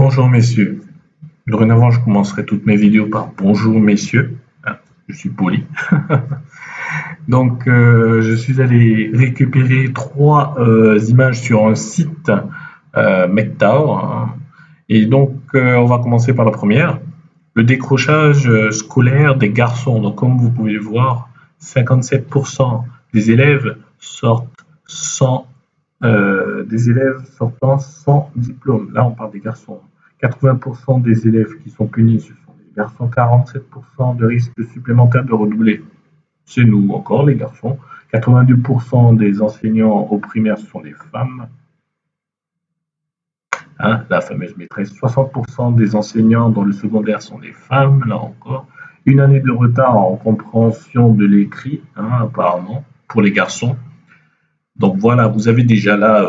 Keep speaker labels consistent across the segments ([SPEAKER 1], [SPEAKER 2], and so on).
[SPEAKER 1] Bonjour messieurs. Dorénavant, je commencerai toutes mes vidéos par bonjour messieurs. Hein, je suis poli. Donc, je suis allé récupérer trois images sur un site MGTOW, hein. Et donc, on va commencer par la première. Le décrochage scolaire des garçons. Donc, comme vous pouvez le voir, 57% des élèves sortent sans des élèves sortant sans diplôme. Là, on parle des garçons. 80% des élèves qui sont punis, ce sont les garçons. 47% de risque supplémentaire de redoubler. C'est nous encore, les garçons. 82% des enseignants au primaire, ce sont les femmes. Hein, la fameuse maîtresse. 60% des enseignants dans le secondaire sont des femmes, là encore. Une année de retard en compréhension de l'écrit, hein, apparemment, pour les garçons. Donc voilà, vous avez déjà là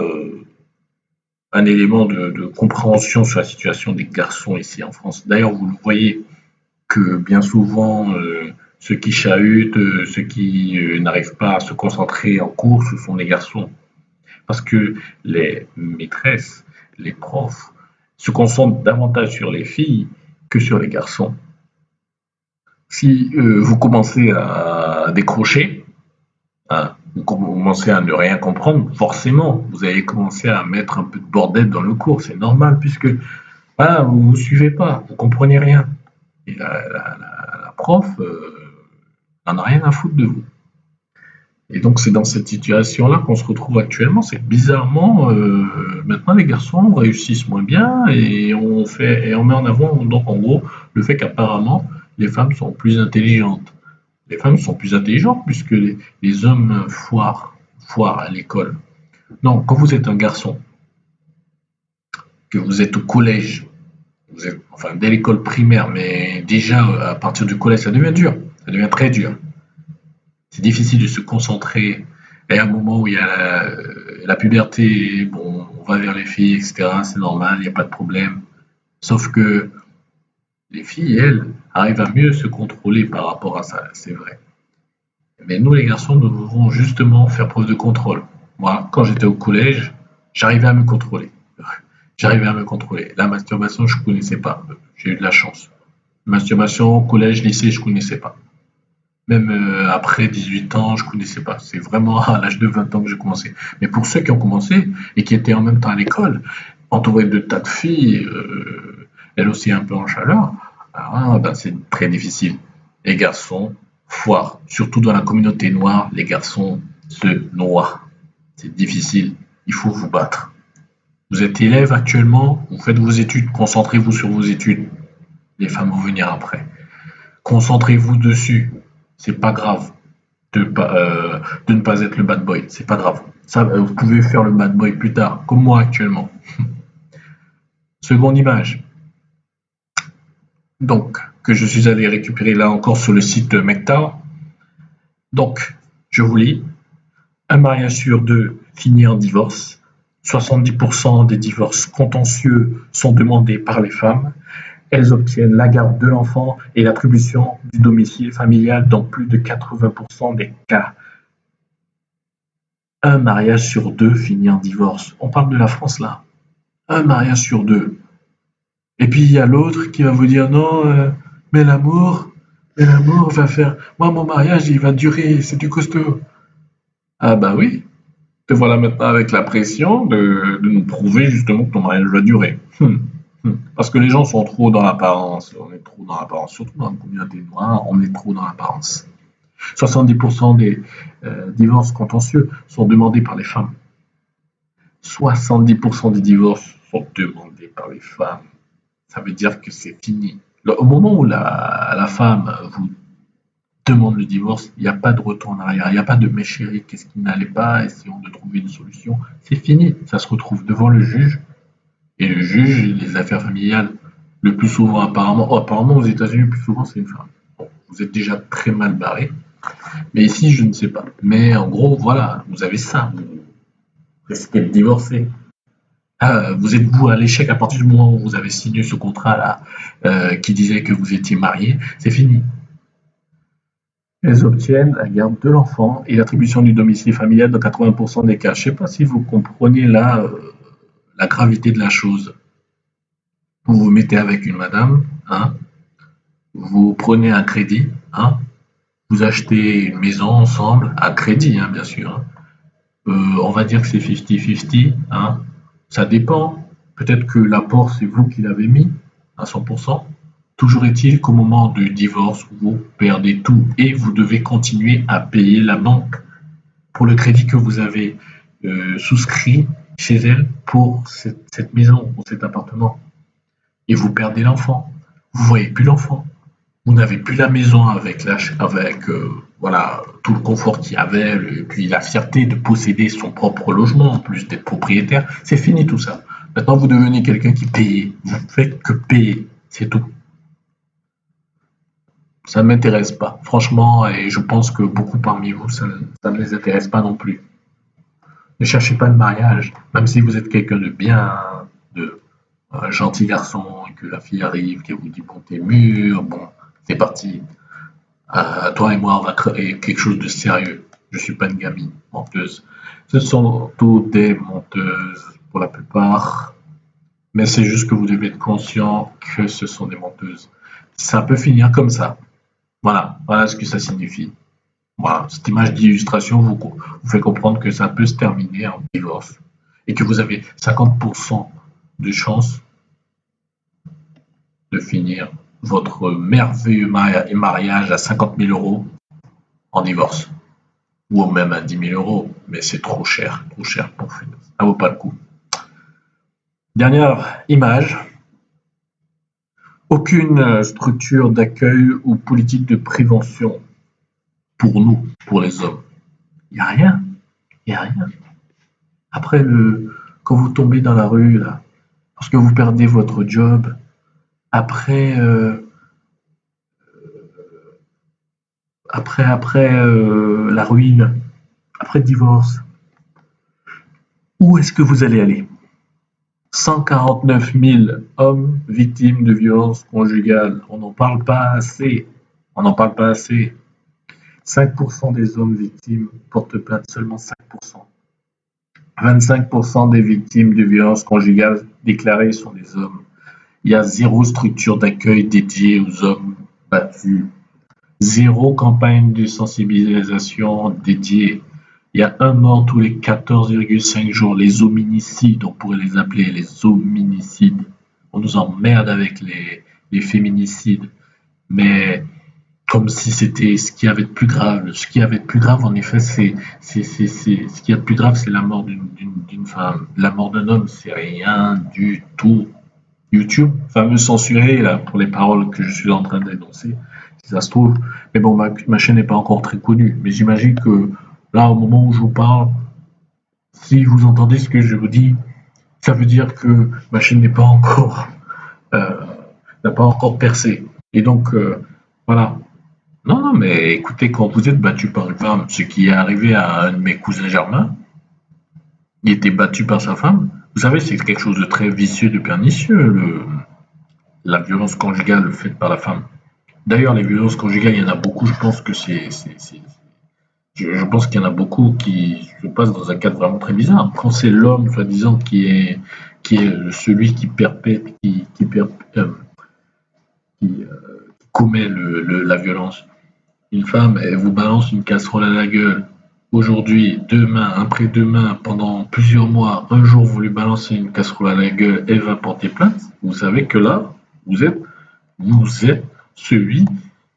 [SPEAKER 1] un élément de compréhension sur la situation des garçons ici en France. D'ailleurs, vous le voyez que bien souvent, ceux qui chahutent, ceux qui n'arrivent pas à se concentrer en cours, ce sont les garçons. Parce que les maîtresses, les profs, se concentrent davantage sur les filles que sur les garçons. Si vous commencez à décrocher, hein, vous commencez à ne rien comprendre, forcément, vous allez commencer à mettre un peu de bordel dans le cours. C'est normal, puisque vous ne suivez pas, vous ne comprenez rien. Et la prof n'en a rien à foutre de vous. Et donc, c'est dans cette situation-là qu'on se retrouve actuellement. C'est que bizarrement, maintenant, les garçons réussissent moins bien et on met en avant, donc en gros, le fait qu'apparemment, les femmes sont plus intelligentes. Les femmes sont plus intelligentes puisque les hommes foirent à l'école. Non, quand vous êtes un garçon, que vous êtes au collège, enfin dès l'école primaire, mais déjà à partir du collège, ça devient dur, ça devient très dur. C'est difficile de se concentrer. Et à un moment où il y a la puberté, bon, on va vers les filles, etc., c'est normal, il n'y a pas de problème. Sauf que les filles, elles, arrivent à mieux se contrôler par rapport à ça, c'est vrai. Mais nous, les garçons, nous devons justement faire preuve de contrôle. Moi, quand j'étais au collège, j'arrivais à me contrôler. J'arrivais à me contrôler. La masturbation, je ne connaissais pas. J'ai eu de la chance. Masturbation, collège, lycée, je ne connaissais pas. Même après 18 ans, je ne connaissais pas. C'est vraiment à l'âge de 20 ans que j'ai commencé. Mais pour ceux qui ont commencé et qui étaient en même temps à l'école, entourés de tas de filles, elles aussi un peu en chaleur, c'est très difficile. Les garçons foirent. Surtout dans la communauté noire, les garçons se noient. C'est difficile. Il faut vous battre. Vous êtes élève actuellement, vous faites vos études, concentrez-vous sur vos études. Les femmes vont venir après. Concentrez-vous dessus. C'est pas grave de ne pas être le bad boy. C'est pas grave. Ça, vous pouvez faire le bad boy plus tard, comme moi actuellement. Seconde image. Donc, que je suis allé récupérer là encore sur le site MGTOW. Donc, je vous lis. Un mariage sur deux finit en divorce. 70% des divorces contentieux sont demandés par les femmes. Elles obtiennent la garde de l'enfant et l'attribution du domicile familial dans plus de 80% des cas. Un mariage sur deux finit en divorce. On parle de la France là. Un mariage sur deux. Et puis il y a l'autre qui va vous dire non, mais l'amour va faire. Moi, mon mariage, il va durer, c'est du costaud. Ah bah oui, te voilà maintenant avec la pression de nous prouver justement que ton mariage va durer. Parce que les gens sont trop dans l'apparence. On est trop dans l'apparence, surtout dans la communauté noire, on est trop dans l'apparence. 70% des divorces contentieux sont demandés par les femmes. 70% des divorces sont demandés par les femmes. Ça veut dire que c'est fini. Au moment où la femme vous demande le divorce, il n'y a pas de retour en arrière. Il n'y a pas de mais chérie, qu'est-ce qui n'allait pas, essayons de trouver une solution. C'est fini. Ça se retrouve devant le juge. Et le juge, les affaires familiales, le plus souvent apparemment aux États-Unis, le plus souvent c'est une femme. Bon, vous êtes déjà très mal barré. Mais ici, je ne sais pas. Mais en gros, voilà, vous avez ça. Vous risquez de divorcer. Vous êtes vous à l'échec à partir du moment où vous avez signé ce contrat-là qui disait que vous étiez marié, c'est fini. Elles obtiennent la garde de l'enfant et l'attribution du domicile familial dans 80% des cas. Je ne sais pas si vous comprenez là la gravité de la chose. Vous mettez avec une madame, hein, vous prenez un crédit, hein, vous achetez une maison ensemble, à crédit, hein, bien sûr. Hein. On va dire que c'est 50-50, hein. Ça dépend. Peut-être que l'apport, c'est vous qui l'avez mis à 100%. Toujours est-il qu'au moment du divorce, vous perdez tout et vous devez continuer à payer la banque pour le crédit que vous avez souscrit chez elle pour cette maison ou cet appartement. Et vous perdez l'enfant. Vous ne voyez plus l'enfant. Vous n'avez plus la maison avec, voilà, tout le confort qu'il y avait, et puis la fierté de posséder son propre logement, en plus d'être propriétaire. C'est fini tout ça. Maintenant, vous devenez quelqu'un qui paye. Vous ne faites que payer. C'est tout. Ça ne m'intéresse pas, franchement, et je pense que beaucoup parmi vous, ça ne les intéresse pas non plus. Ne cherchez pas de mariage, même si vous êtes quelqu'un de bien, de un gentil garçon, et que la fille arrive, qu'elle vous dit bon t'es mûr, bon c'est parti. Toi et moi on va créer quelque chose de sérieux. Je suis pas une gamine menteuse. Ce sont toutes des menteuses pour la plupart, mais c'est juste que vous devez être conscient que ce sont des menteuses. Ça peut finir comme ça. Voilà ce que ça signifie. Voilà, cette image d'illustration vous fait comprendre que ça peut se terminer en divorce et que vous avez 50% de chance de finir votre merveilleux mariage à 50 000 euros en divorce ou même à 10 000 euros, mais c'est trop cher pour finir. Ça vaut pas le coup. Dernière image. Aucune structure d'accueil ou politique de prévention pour nous, pour les hommes. Il n'y a rien. Il n'y a rien. Après, quand vous tombez dans la rue, là, parce que vous perdez votre job, après la ruine, après le divorce, où est-ce que vous allez aller? 149 000 hommes victimes de violences conjugales. On n'en parle pas assez. On n'en parle pas assez. 5% des hommes victimes portent plainte, seulement 5%. 25% des victimes de violences conjugales déclarées sont des hommes. Il y a zéro structure d'accueil dédiée aux hommes battus. Zéro campagne de sensibilisation dédiée. Il y a un mort tous les 14,5 jours. Les hominicides, on pourrait les appeler les hominicides. On nous emmerde avec les féminicides. Mais comme si c'était ce qu'il y avait de plus grave. Ce qu'il y avait de plus grave, en effet, ce qu'il y a de plus grave, c'est la mort d'une femme. La mort d'un homme, c'est rien du tout. YouTube, fameux censuré là, pour les paroles que je suis en train d'énoncer, si ça se trouve. Mais bon, ma chaîne n'est pas encore très connue. Mais j'imagine que là, au moment où je vous parle, si vous entendez ce que je vous dis, ça veut dire que ma chaîne n'est pas encore, n'a pas encore percé. Et donc, voilà. Non, mais écoutez, quand vous êtes battu par une femme, ce qui est arrivé à un de mes cousins germains, il était battu par sa femme. Vous savez, c'est quelque chose de très vicieux, de pernicieux, la violence conjugale faite par la femme. D'ailleurs, les violences conjugales, il y en a beaucoup. Je pense que je pense qu'il y en a beaucoup qui se passent dans un cadre vraiment très bizarre. Quand c'est l'homme, soi-disant, qui est celui qui perpètre, qui commet la violence. Une femme, elle vous balance une casserole à la gueule. Aujourd'hui, demain, après-demain, pendant plusieurs mois, un jour, vous lui balancez une casserole à la gueule, elle va porter plainte. Vous savez que là, vous êtes celui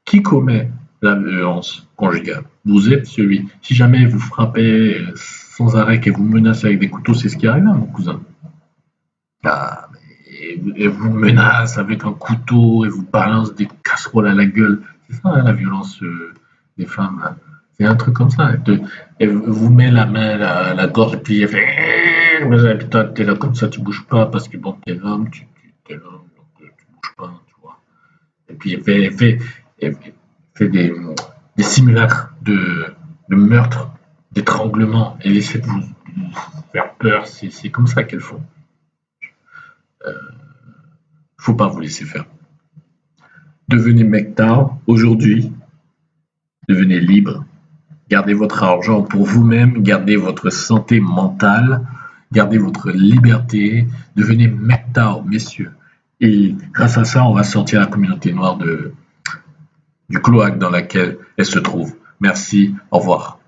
[SPEAKER 1] qui commet la violence conjugale. Vous êtes celui. Si jamais vous frappez sans arrêt et vous menacez avec des couteaux, c'est ce qui arrive à mon cousin. Ah, et vous menace avec un couteau et vous balance des casseroles à la gueule. C'est ça hein, la violence des femmes. Hein. C'est un truc comme ça. Elle vous met la main à la gorge et puis elle fait putain, t'es là comme ça, tu bouges pas parce que bon, t'es l'homme, t'es l'homme, donc tu bouges pas, tu vois. Et puis elle fait des simulacres de meurtre, d'étranglement. Elle essaie de vous faire peur. C'est comme ça qu'elles font. Faut pas vous laisser faire. Devenez mectar aujourd'hui. Devenez libre. Gardez votre argent pour vous-même. Gardez votre santé mentale. Gardez votre liberté. Devenez mectar, messieurs. Et grâce à ça, on va sortir la communauté noire du cloaque dans laquelle elle se trouve. Merci, au revoir.